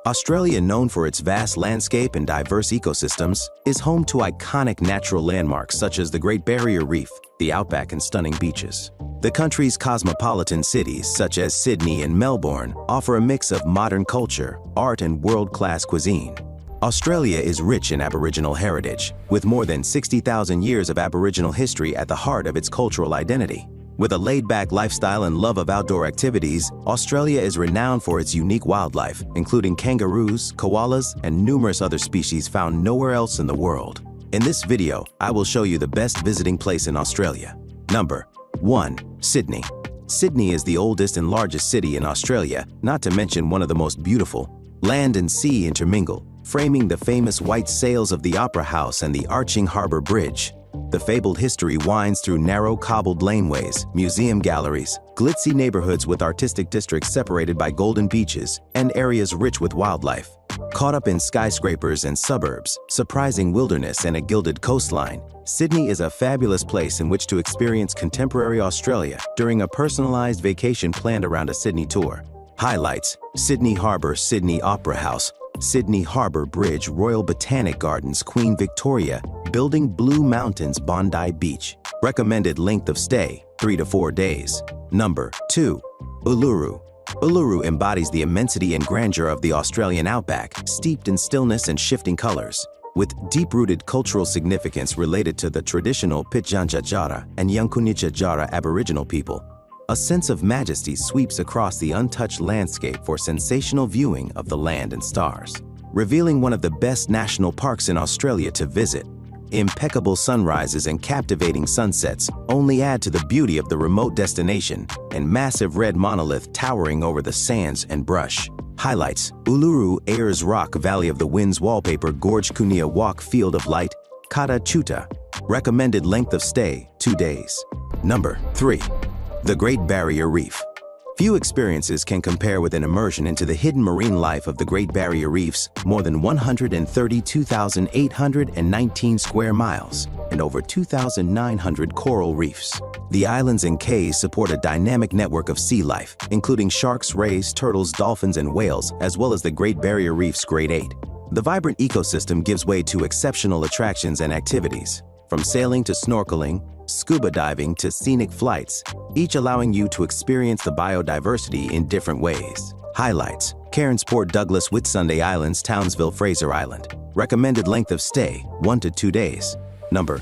Australia, known for its vast landscape and diverse ecosystems, is home to iconic natural landmarks such as the Great Barrier Reef, the Outback, and stunning beaches. The country's cosmopolitan cities, such as Sydney and Melbourne, offer a mix of modern culture, art, and world-class cuisine. Australia is rich in Aboriginal heritage, with more than 60,000 years of Aboriginal history at the heart of its cultural identity. With a laid-back lifestyle and love of outdoor activities, Australia is renowned for its unique wildlife, including kangaroos, koalas, and numerous other species found nowhere else in the world. In this video, I will show you the best visiting place in Australia. Number 1. Sydney. Sydney is the oldest and largest city in Australia, not to mention one of the most beautiful. Land and sea intermingle, framing the famous white sails of the Opera House and the arching Harbour Bridge. The fabled history winds through narrow cobbled laneways, museum galleries, glitzy neighborhoods with artistic districts separated by golden beaches, and areas rich with wildlife. Caught up in skyscrapers and suburbs, surprising wilderness, and a gilded coastline, Sydney is a fabulous place in which to experience contemporary Australia during a personalized vacation planned around a Sydney tour. Highlights: Sydney Harbour, Sydney Opera House, Sydney Harbour Bridge, Royal Botanic Gardens, Queen Victoria, Building Blue Mountains, Bondi Beach. Recommended length of stay, 3 to 4 days. Number 2. Uluru. Uluru embodies the immensity and grandeur of the Australian outback, steeped in stillness and shifting colors. With deep-rooted cultural significance related to the traditional Pitjantjatjara and Yankunytjatjara Aboriginal people, a sense of majesty sweeps across the untouched landscape for sensational viewing of the land and stars, revealing one of the best national parks in Australia to visit. Impeccable sunrises and captivating sunsets only add to the beauty of the remote destination, and massive red monolith towering over the sands and brush. Highlights: Uluru, Ayers Rock, Valley of the Winds Wallpaper, Gorge Kunia Walk, Field of Light, Kata Chuta. Recommended length of stay, 2 days. Number 3. The Great Barrier Reef. Few experiences can compare with an immersion into the hidden marine life of the Great Barrier Reef's more than 132,819 square miles and over 2,900 coral reefs. The islands and cays support a dynamic network of sea life, including sharks, rays, turtles, dolphins, and whales, as well as the Great Barrier Reef's Great 8. The vibrant ecosystem gives way to exceptional attractions and activities, from sailing to snorkeling, scuba diving to scenic flights, each allowing you to experience the biodiversity in different ways. Highlights: Cairns, Port Douglas, Whitsunday Islands, Townsville, Fraser Island. Recommended length of stay, 1 to 2 days. Number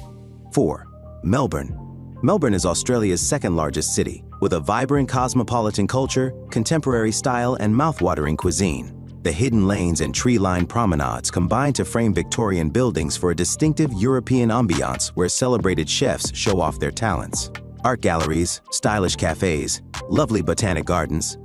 4. Melbourne. Melbourne is Australia's second largest city, with a vibrant cosmopolitan culture, contemporary style, and mouth-watering cuisine. The hidden lanes and tree-lined promenades combine to frame Victorian buildings for a distinctive European ambiance where celebrated chefs show off their talents. Art galleries, stylish cafes, lovely botanic gardens,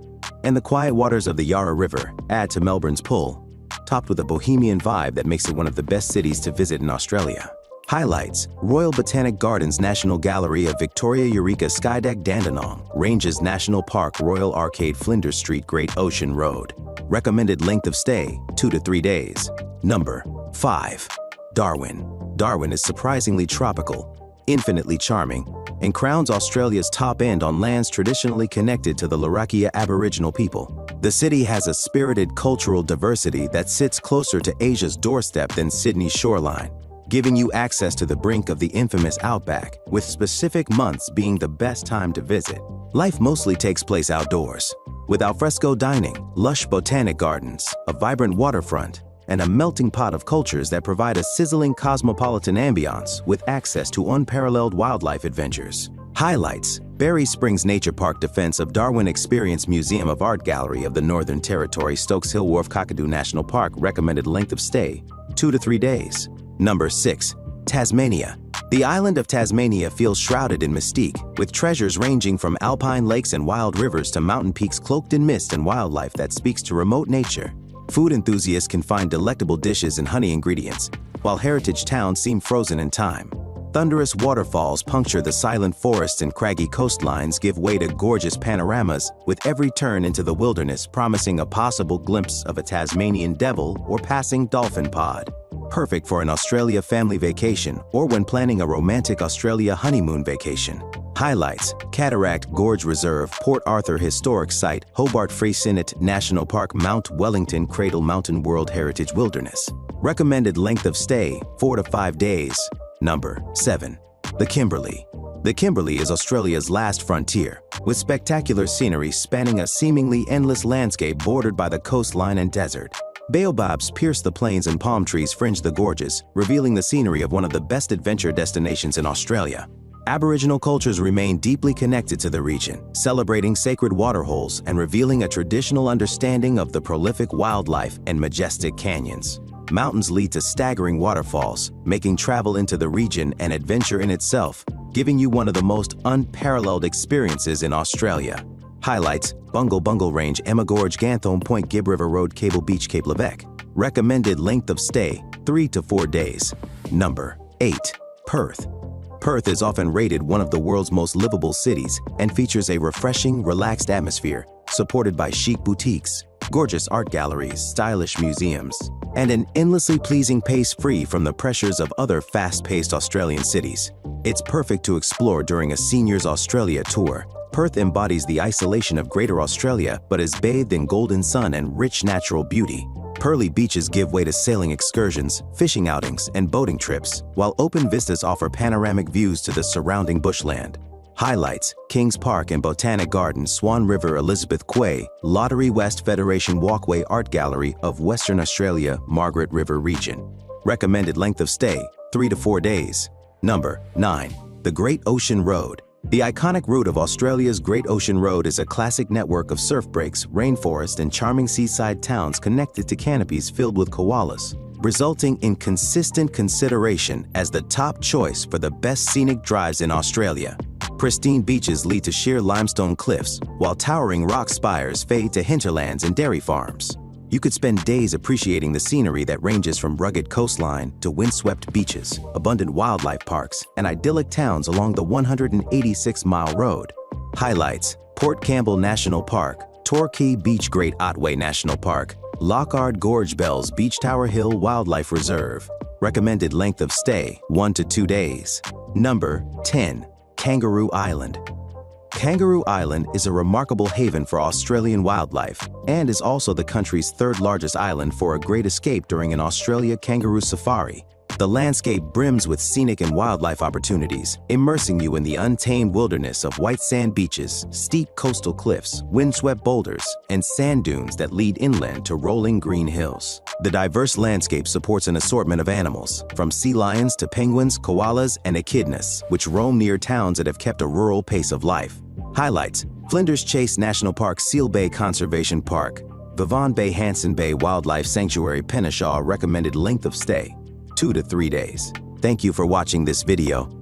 and the quiet waters of the Yarra River add to Melbourne's pull, topped with a bohemian vibe that makes it one of the best cities to visit in Australia. Highlights: Royal Botanic Gardens, National Gallery of Victoria, Eureka, Skydeck, Dandenong, Ranges National Park, Royal Arcade, Flinders Street, Great Ocean Road. Recommended length of stay, 2 to 3 days. Number 5. Darwin. Darwin is surprisingly tropical, infinitely charming, and crowns Australia's top end on lands traditionally connected to the Larrakia Aboriginal people. The city has a spirited cultural diversity that sits closer to Asia's doorstep than Sydney's shoreline, giving you access to the brink of the infamous Outback, with specific months being the best time to visit. Life mostly takes place outdoors, with alfresco dining, lush botanic gardens, a vibrant waterfront, and a melting pot of cultures that provide a sizzling cosmopolitan ambiance with access to unparalleled wildlife adventures. Highlights: Berry Springs Nature Park, Defense of Darwin Experience, Museum of Art Gallery of the Northern Territory, Stokes Hill Wharf, Kakadu National Park. Recommended length of stay, 2 to 3 days. Number 6. Tasmania. The island of Tasmania feels shrouded in mystique, with treasures ranging from alpine lakes and wild rivers to mountain peaks cloaked in mist and wildlife that speaks to remote nature. Food enthusiasts can find delectable dishes and honey ingredients, while heritage towns seem frozen in time. Thunderous waterfalls puncture the silent forests, and craggy coastlines give way to gorgeous panoramas, with every turn into the wilderness promising a possible glimpse of a Tasmanian devil or passing dolphin pod. Perfect for an Australia family vacation or when planning a romantic Australia honeymoon vacation. Highlights: Cataract Gorge Reserve, Port Arthur Historic Site, Hobart Freycinet National Park, Mount Wellington Cradle Mountain World Heritage Wilderness. Recommended length of stay, 4 to 5 days. Number 7. The Kimberley. The Kimberley is Australia's last frontier, with spectacular scenery spanning a seemingly endless landscape bordered by the coastline and desert. Baobabs pierce the plains and palm trees fringe the gorges, revealing the scenery of one of the best adventure destinations in Australia. Aboriginal cultures remain deeply connected to the region, celebrating sacred waterholes and revealing a traditional understanding of the prolific wildlife and majestic canyons. Mountains lead to staggering waterfalls, making travel into the region an adventure in itself, giving you one of the most unparalleled experiences in Australia. Highlights: Bungle Bungle Range, Emma Gorge, Ganthorne Point, Gibb River Road, Cable Beach, Cape Levesque. Recommended length of stay, 3 to 4 days. Number 8. Perth. Perth is often rated one of the world's most livable cities and features a refreshing, relaxed atmosphere, supported by chic boutiques, gorgeous art galleries, stylish museums, and an endlessly pleasing pace free from the pressures of other fast-paced Australian cities. It's perfect to explore during a Seniors Australia tour. Perth embodies the isolation of Greater Australia but is bathed in golden sun and rich natural beauty. Pearly beaches give way to sailing excursions, fishing outings, and boating trips, while open vistas offer panoramic views to the surrounding bushland. Highlights: Kings Park and Botanic Gardens, Swan River, Elizabeth Quay, Lottery West Federation Walkway Art Gallery of Western Australia, Margaret River region. Recommended length of stay, 3 to 4 days. Number 9. The Great Ocean Road. The iconic route of Australia's Great Ocean Road is a classic network of surf breaks, rainforest, and charming seaside towns connected to canopies filled with koalas, resulting in consistent consideration as the top choice for the best scenic drives in Australia. Pristine beaches lead to sheer limestone cliffs, while towering rock spires fade to hinterlands and dairy farms. You could spend days appreciating the scenery that ranges from rugged coastline to windswept beaches, abundant wildlife parks, and idyllic towns along the 186-mile road. Highlights: Port Campbell National Park, Torquay Beach, Great Otway National Park, Lockhart Gorge, Bells Beach, Tower Hill Wildlife Reserve. Recommended length of stay, 1 to 2 days. Number 10. Kangaroo Island. Kangaroo Island is a remarkable haven for Australian wildlife and is also the country's third largest island for a great escape during an Australia kangaroo safari. The landscape brims with scenic and wildlife opportunities, immersing you in the untamed wilderness of white sand beaches, steep coastal cliffs, windswept boulders, and sand dunes that lead inland to rolling green hills. The diverse landscape supports an assortment of animals, from sea lions to penguins, koalas, and echidnas, which roam near towns that have kept a rural pace of life. Highlights: Flinders Chase National Park, Seal Bay Conservation Park, Vaughan Bay, Hanson Bay Wildlife Sanctuary, Penneshaw. Recommended length of stay, 2 to 3 days. Thank you for watching this video.